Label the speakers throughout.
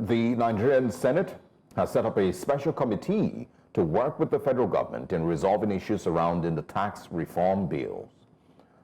Speaker 1: The Nigerian Senate has set up a special committee to work with the federal government in resolving issues surrounding the tax reform bills.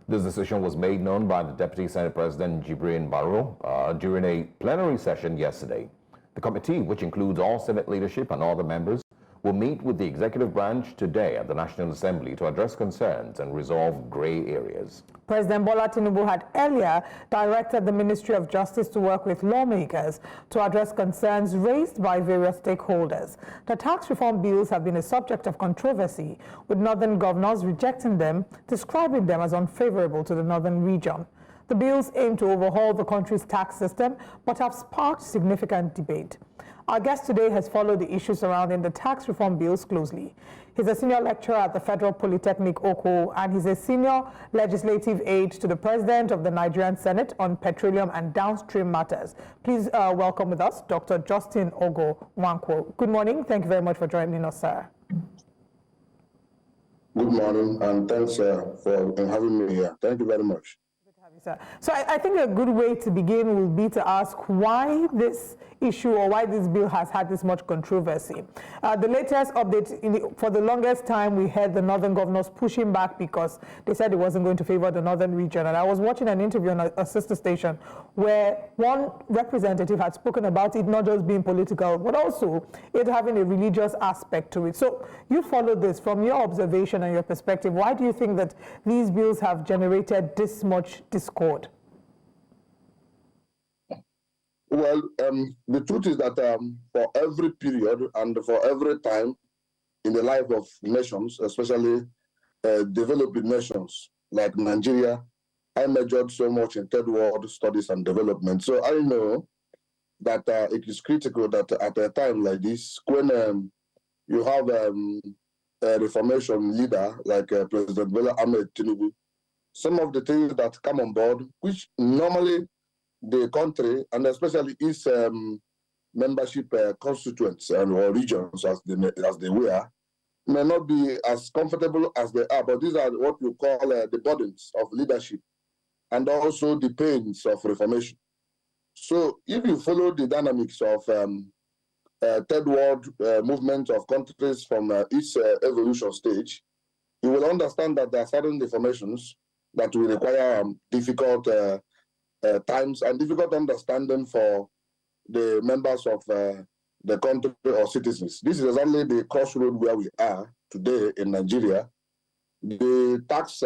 Speaker 1: This decision was made known by the Deputy Senate President Jibrin Barau during a plenary session yesterday. The committee, which includes all Senate leadership and other members, will meet with the executive branch today at the National Assembly to address concerns and resolve gray areas.
Speaker 2: President Bola Tinubu had earlier directed the Ministry of Justice to work with lawmakers to address concerns raised by various stakeholders. The tax reform bills have been a subject of controversy, with northern governors rejecting them, describing them as unfavorable to the northern region. The bills aim to overhaul the country's tax system, but have sparked significant debate. Our guest today has followed the issues surrounding the tax reform bills closely. He's a senior lecturer at the Federal Polytechnic, Oko, and he's a senior legislative aide to the President of the Nigerian Senate on Petroleum and Downstream Matters. Please welcome with us Dr. Justin Ogoo Nwankwo. Good morning. Thank you very much for joining us, sir.
Speaker 3: Good morning, and thanks for having me here. Thank you very much.
Speaker 2: So I think a good way to begin will be to ask why this issue or why this bill has had this much controversy. The latest update, for the longest time, we heard the northern governors pushing back because they said it wasn't going to favor the northern region. And I was watching an interview on a sister station where one representative had spoken about it not just being political, but also it having a religious aspect to it. So you follow this from your observation and your perspective. Why do you think that these bills have generated this much discord?
Speaker 3: Well, the truth is that for every period and for every time in the life of nations, especially developing nations like Nigeria, I majored so much in third world studies and development. So I know that it is critical that at a time like this, when you have a reformation leader like President Bola Tinubu, some of the things that come on board, which normally the country, and especially its membership constituents or regions as they were, may not be as comfortable as they are, but these are what we call the burdens of leadership and also the pains of reformation. So if you follow the dynamics of third world movement of countries from its evolution stage, you will understand that there are certain reformations that will require difficult times and difficult understanding for the members of the country or citizens. This is exactly the crossroad where we are today in Nigeria. The tax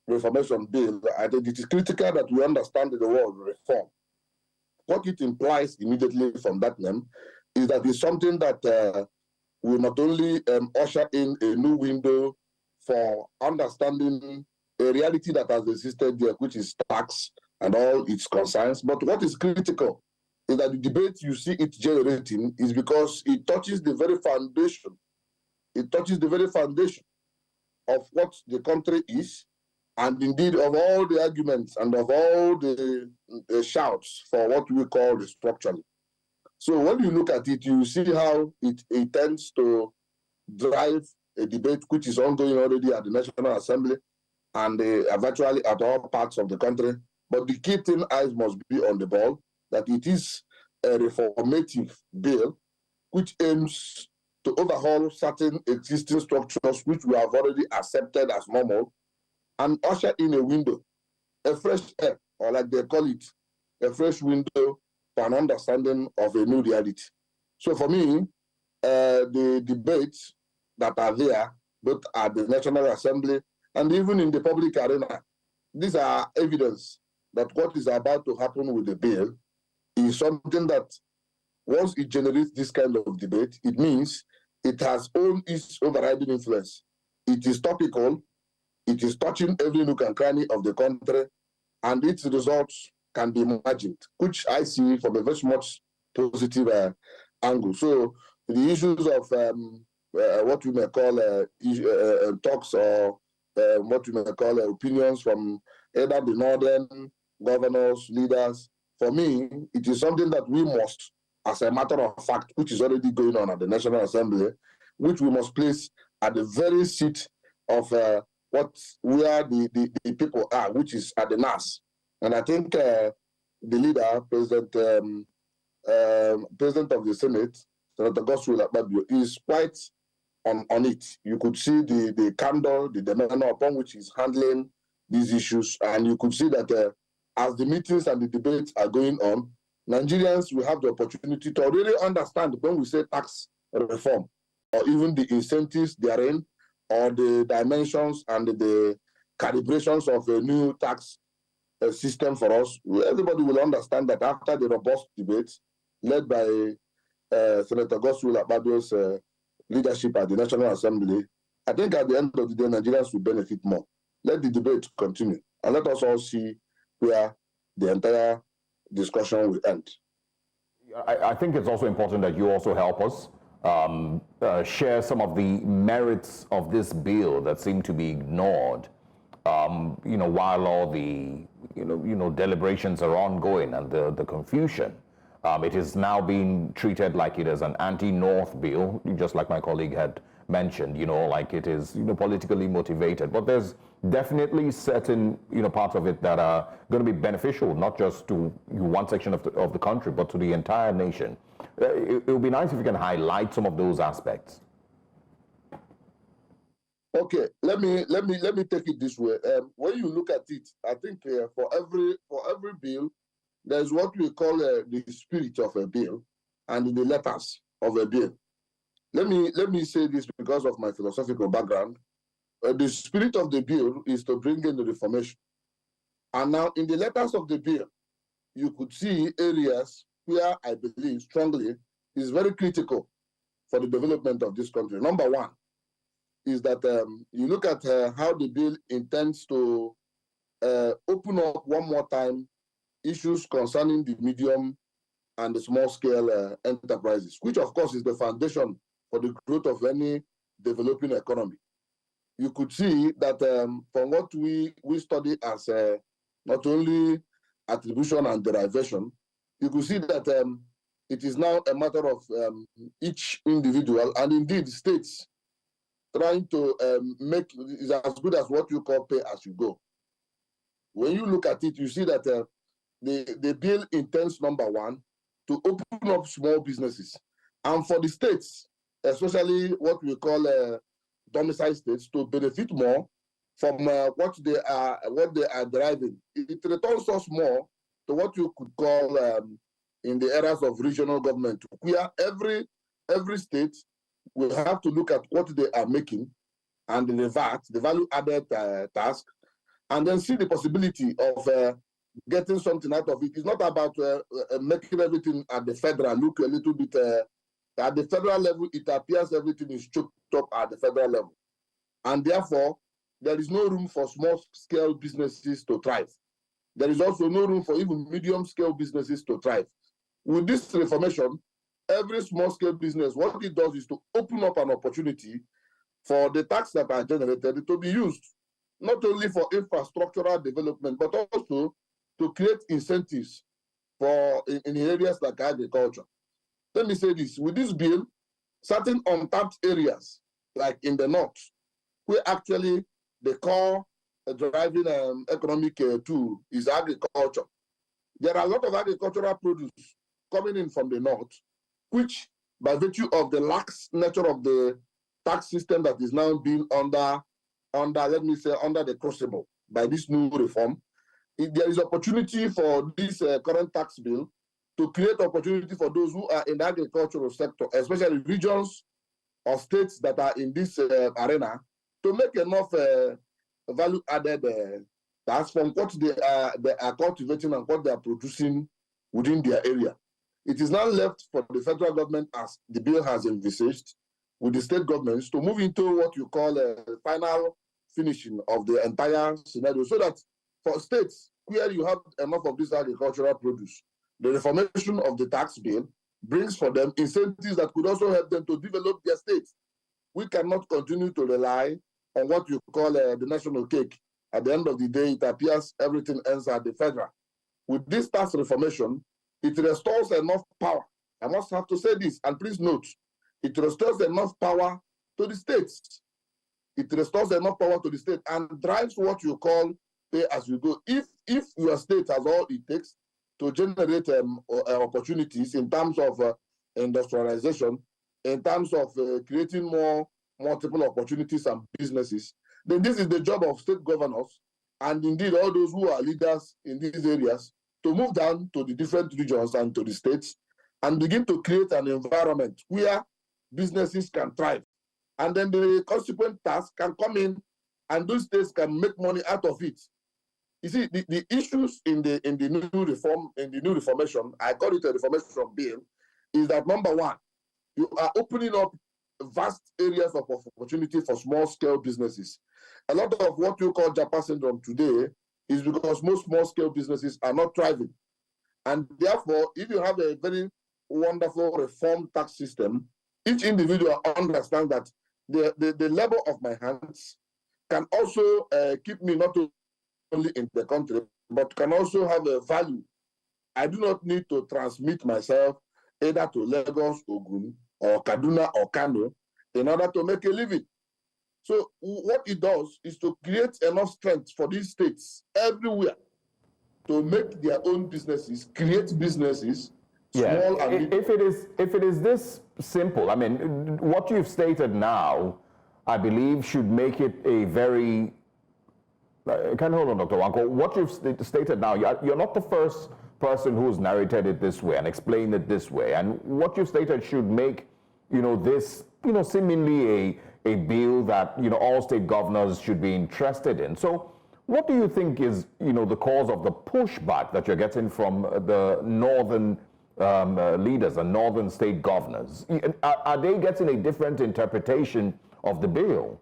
Speaker 3: reformation bill, I think it is critical that we understand the word reform. What it implies immediately from that name is that it's something that will not only usher in a new window for understanding a reality that has existed there, which is tax and all its concerns. But what is critical is that the debate you see it generating is because it touches the very foundation. It touches the very foundation of what the country is, and indeed of all the arguments and of all the shouts for what we call restructuring. So when you look at it, you see how it tends to drive a debate which is ongoing already at the National Assembly and virtually at all parts of the country. But the key thing eyes must be on the ball, that it is a reformative bill which aims to overhaul certain existing structures which we have already accepted as normal and usher in a window, a fresh air, or like they call it, a fresh window for an understanding of a new reality. So for me, the debates that are there, both at the National Assembly and even in the public arena, these are evidence that what is about to happen with the bill is something that once it generates this kind of debate, it means it has its overriding influence. It is topical, it is touching every nook and cranny of the country, and its results can be imagined, which I see from a very much positive angle. So the issues of what we may call talks or what we may call opinions from either the northern governors, leaders, for me, it is something that we must, as a matter of fact, which is already going on at the National Assembly, which we must place at the very seat of where the people are, which is at the NAS. And I think the leader, President President of the Senate, Senator Godswill Akpabio, is quite on it. You could see the candor, the manner upon which he's handling these issues, and you could see that as the meetings and the debates are going on, Nigerians will have the opportunity to really understand when we say tax reform, or even the incentives therein, or the dimensions and the calibrations of a new tax system for us. Everybody will understand that after the robust debate led by Senator Godswill Akpabio's leadership at the National Assembly, I think at the end of the day, Nigerians will benefit more. Let the debate continue, and let us all see where the entire discussion will end.
Speaker 1: I think it's also important that you also help us share some of the merits of this bill that seem to be ignored, while all the deliberations are ongoing and the confusion. It is now being treated like it is an anti-North bill, just like my colleague had mentioned, like it is, politically motivated. But there's definitely certain, parts of it that are going to be beneficial, not just to one section of the country, but to the entire nation. It would be nice if you can highlight some of those aspects.
Speaker 3: Okay, let me take it this way. When you look at it, I think for every bill, there's what we call the spirit of a bill and the letters of a bill. Let me say this because of my philosophical background. The spirit of the bill is to bring in the reformation. And now in the letters of the bill, you could see areas where I believe strongly is very critical for the development of this country. Number one is that you look at how the bill intends to open up one more time issues concerning the medium and the small scale enterprises, which of course is the foundation for the growth of any developing economy. You could see that from what we study as not only attribution and derivation, you could see that it is now a matter of each individual and indeed states trying to make is as good as what you call pay as you go. When you look at it, you see that the bill intends, number one, to open up small businesses, and for the states, especially what we call domicile states, to benefit more from what they are deriving. It returns us more to what you could call in the areas of regional government, where every state will have to look at what they are making and the VAT, the value added task, and then see the possibility of getting something out of it. It's not about making everything at the federal look a little bit. At the federal level, it appears everything is choked up at the federal level. And therefore, there is no room for small-scale businesses to thrive. There is also no room for even medium-scale businesses to thrive. With this reformation, every small-scale business, what it does is to open up an opportunity for the tax that are generated to be used, not only for infrastructural development, but also to create incentives for in areas like agriculture. Let me say this, with this bill, certain untapped areas, like in the north, where actually the core driving economic tool is agriculture. There are a lot of agricultural produce coming in from the north, which by virtue of the lax nature of the tax system that is now being under the crucible by this new reform, there is opportunity for this current tax bill to create opportunity for those who are in the agricultural sector, especially regions or states that are in this arena, to make enough value-added tax from what they are cultivating and what they are producing within their area. It is now left for the federal government, as the bill has envisaged, with the state governments to move into what you call a final finishing of the entire scenario, so that for states where you have enough of this agricultural produce, the reformation of the tax bill brings for them incentives that could also help them to develop their states. We cannot continue to rely on what you call the national cake. At the end of the day, it appears everything ends at the federal. With this tax reformation, it restores enough power. I must have to say this, and please note, it restores enough power to the states. It restores enough power to the state and drives what you call pay as you go. If your state has all it takes, to generate opportunities in terms of industrialization, in terms of creating more multiple opportunities and businesses, then this is the job of state governors and indeed all those who are leaders in these areas to move down to the different regions and to the states and begin to create an environment where businesses can thrive. And then the consequent task can come in and those states can make money out of it. You see, the issues in the new reformation, I call it a reformation bill, is that number one, you are opening up vast areas of opportunity for small-scale businesses. A lot of what you call Japan syndrome today is because most small-scale businesses are not thriving. And therefore, if you have a very wonderful reform tax system, each individual understands that the labor of my hands can also keep me not only in the country, but can also have a value. I do not need to transmit myself either to Lagos, Ogun, or Kaduna, or Kano in order to make a living. So what it does is to create enough strength for these states everywhere to make their own businesses, create businesses, small and
Speaker 1: if it is this simple, I mean, what you've stated now, I believe should make it a very, can hold on, Dr. Nwankwo. What you've stated now, you're not the first person who's narrated it this way and explained it this way. And what you've stated should make, this, seemingly a bill that, all state governors should be interested in. So what do you think is, the cause of the pushback that you're getting from the northern leaders and northern state governors? Are they getting a different interpretation of the bill?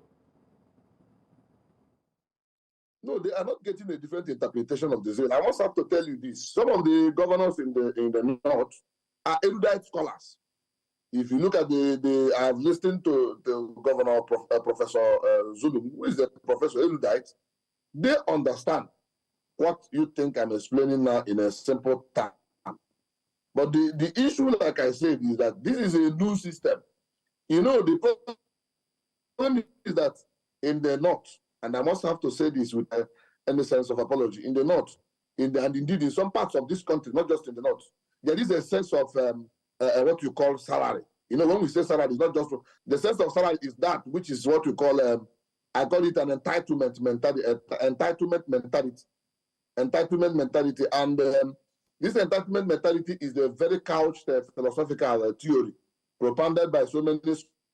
Speaker 3: No, they are not getting a different interpretation of the bill. I must have to tell you this. Some of the governors in the north are erudite scholars. If you look at I have listened to the governor, Professor Zulum, who is the professor erudite. They understand what you think I'm explaining now in a simple term. But the issue, like I said, is that this is a new system. The problem is that in the north, and I must have to say this with any sense of apology, in the north, and indeed in some parts of this country, not just in the north, there is a sense of what you call salary. When we say salary, it's not just the sense of salary is that which is what we call I call it an entitlement mentality. And this entitlement mentality is a very couched philosophical theory propounded by so many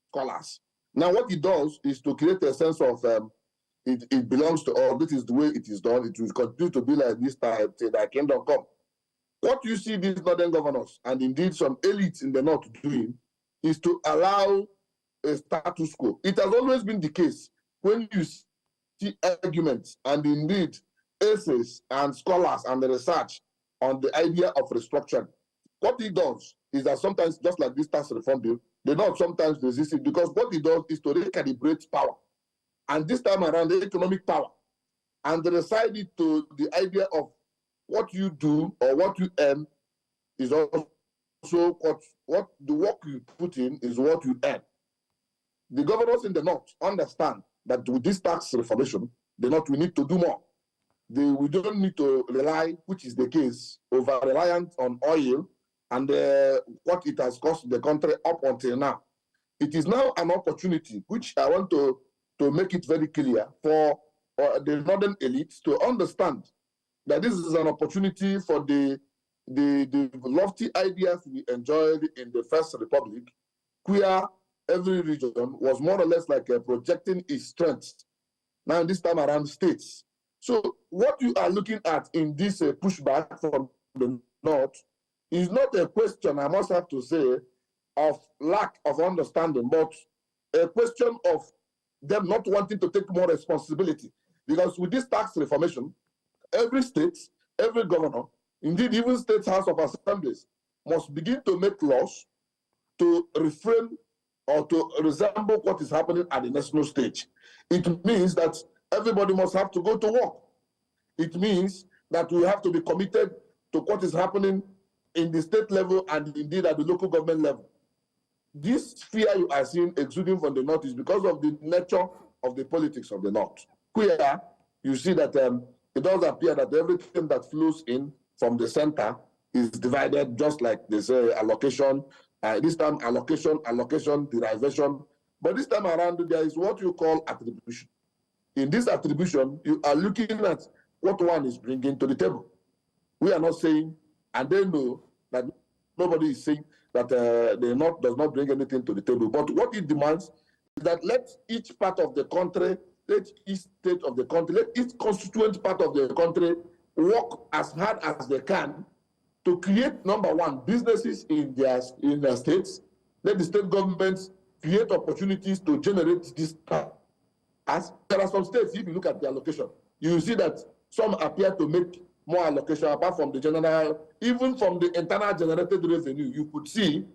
Speaker 3: scholars. Now, what it does is to create a sense of it belongs to all. This is the way it is done. It will continue to be like this till thy kingdom come. What you see these northern governors and indeed some elites in the north doing is to allow a status quo. It has always been the case when you see arguments and indeed essays and scholars and the research on the idea of restructuring. What it does is that sometimes, just like this tax reform bill, they don't sometimes resist it because what it does is to recalibrate power. And this time around, the economic power. And they decide it to the idea of what you do or what you earn is also what the work you put in is what you earn. The governors in the north understand that with this tax reformation, the north, we need to do more. We don't need to rely, which is the case, over-reliant on oil and what it has cost the country up until now. It is now an opportunity, which I want to make it very clear for the northern elites to understand that this is an opportunity for the lofty ideas we enjoyed in the First Republic, where every region was more or less like projecting its strengths. Now, this time around, states. So what you are looking at in this pushback from the north is not a question, I must have to say, of lack of understanding, but a question of them not wanting to take more responsibility. Because with this tax reformation, every state, every governor, indeed even state house of assemblies, must begin to make laws to refrain or to resemble what is happening at the national stage. It means that everybody must have to go to work. It means that we have to be committed to what is happening in the state level and indeed at the local government level. This fear you are seeing exuding from the north is because of the nature of the politics of the north, where you see that it does appear that everything that flows in from the center is divided just like they say allocation. This time allocation, derivation. But this time around, there is what you call attribution. In this attribution, you are looking at what one is bringing to the table. We are not saying, and they know that nobody is saying that does not bring anything to the table. But what it demands is that let each part of the country, let each state of the country, let each constituent part of the country work as hard as they can to create, number one, businesses in their states. Let the state governments create opportunities to generate this. As there are some states, if you look at the allocation, you see that some appear to make more allocation apart from the general, even from the internal generated revenue. You could see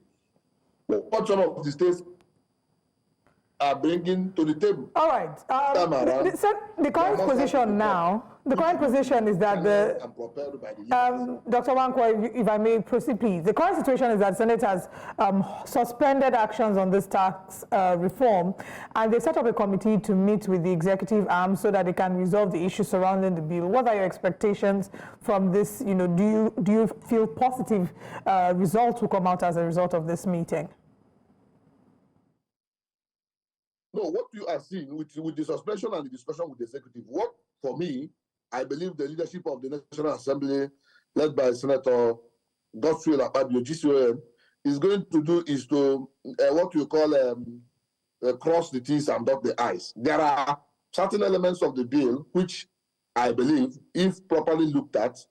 Speaker 3: what some of the states are bringing to the table.
Speaker 2: All right. The current position now, the current position is that Dr. Nwankwo, if I may proceed, please. The current situation is that the Senate has suspended actions on this tax reform, and they set up a committee to meet with the executive arm so that they can resolve the issues surrounding the bill. What are your expectations from this? You know, do you feel positive results will come out as a result of this meeting?
Speaker 3: No, what you are seeing with the suspension and the discussion with the executive, what, for me, I believe the leadership of the National Assembly, led by Senator Godswill Akpabio, GCON, is going to do is to, what you call, cross the T's and dot the I's. There are certain elements of the bill which I believe, if properly looked at,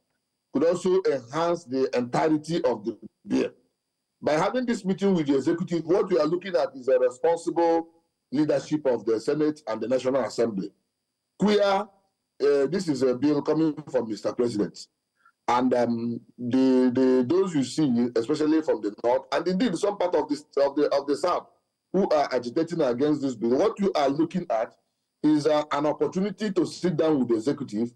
Speaker 3: could also enhance the entirety of the bill. By having this meeting with the executive, what we are looking at is a responsible leadership of the Senate and the National Assembly. This is a bill coming from Mr. President. And those you see, especially from the North, and indeed some part of the South, who are agitating against this bill, what you are looking at is an opportunity to sit down with the executive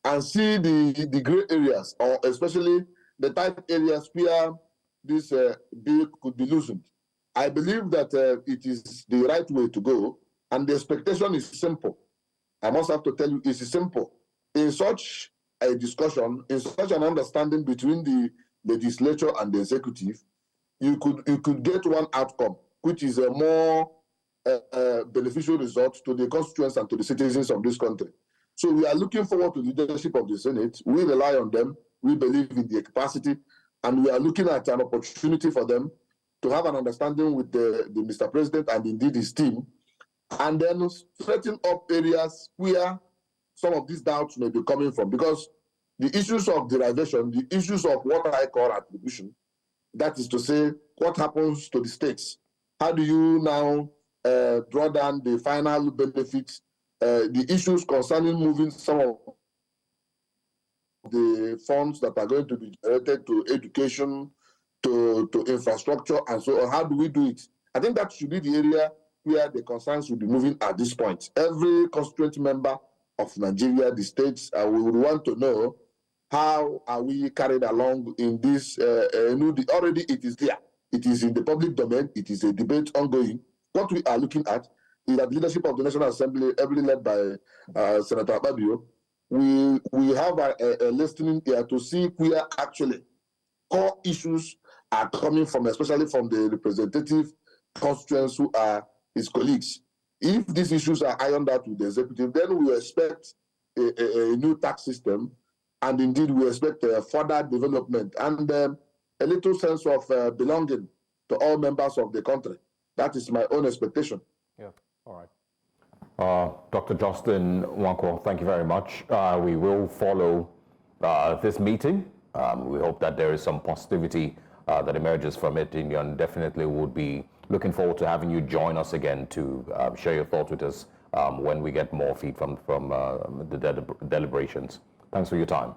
Speaker 3: and see the gray areas, or especially the tight areas where this bill could be loosened. I believe that it is the right way to go, and the expectation is simple. I must have to tell you, it's simple. In such a discussion, in such an understanding between the legislature and the executive, you could get one outcome, which is a more beneficial result to the constituents and to the citizens of this country. So we are looking forward to the leadership of the Senate. We rely on them. We believe in their capacity, and we are looking at an opportunity for them to have an understanding with the Mr. President and indeed his team, and then straighten up areas where some of these doubts may be coming from. Because the issues of derivation, the issues of what I call attribution, that is to say, what happens to the states? How do you now draw down the final benefits? The issues concerning moving some of the funds that are going to be directed to education, to infrastructure, and so on. How do we do it? I think that should be the area where the concerns will be moving at this point. Every constituent member of Nigeria, the states, we would want to know how are we carried along in this. Already it is there. It is in the public domain. It is a debate ongoing. What we are looking at is that the leadership of the National Assembly, heavily led by Senator Akpabio, we have a listening ear to see where actually core issues are coming from, especially from the representative constituents who are his colleagues. If these issues are ironed out with the executive, then we expect a new tax system, and indeed we expect further development and a little sense of belonging to all members of the country. That is my own expectation.
Speaker 1: Yeah, all right. Dr. Justin Nwankwo, thank you very much. We will follow this meeting. We hope that there is some positivity that emerges from it, and definitely would be looking forward to having you join us again to share your thoughts with us when we get more feed from the deliberations. Thanks for your time.